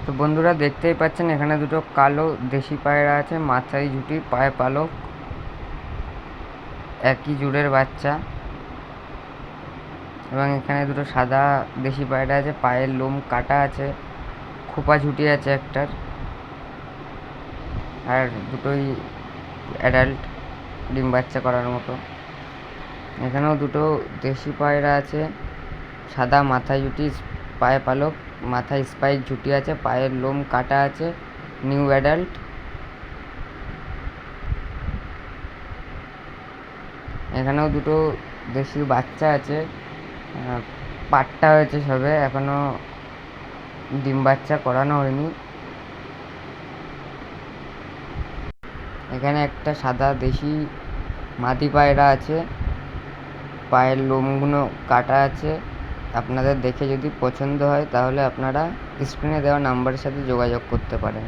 তো বন্ধুরা দেখতেই পাচ্ছেন এখানে দুটো কালো দেশি পায়রা আছে, মাথায় ঝুঁটি, পায়ে পালক, একই জোড়ের বাচ্চা। এবং এখানে দুটো সাদা দেশি পায়রা আছে, পায়ের লোম কাটা আছে, খোপা ঝুঁটি আছে একটার, আর দুটোই অ্যাডাল্ট, ডিম বাচ্চা করার মতো। এখানেও দুটো দেশি পায়রা আছে, সাদা মাথায় ঝুঁটি, পায়ে পালক, মাথায় স্পাইক ঝুঁটি আছে, পায়ের লোম কাটা আছে, নিউ অ্যাডাল্ট। এখানেও দুটো দেশি বাচ্চা আছে, পাট্টা হয়েছে সবে, এখনো ডিম বাচ্চা করানো হয়নি। এখানে একটা সাদা দেশি মাদি পায়রা আছে, পায়ের লোমগুলো কাটা আছে। আপনাদের দেখে যদি পছন্দ হয় তাহলে আপনারা স্ক্রিনে দেওয়া নাম্বারের সাথে যোগাযোগ করতে পারেন।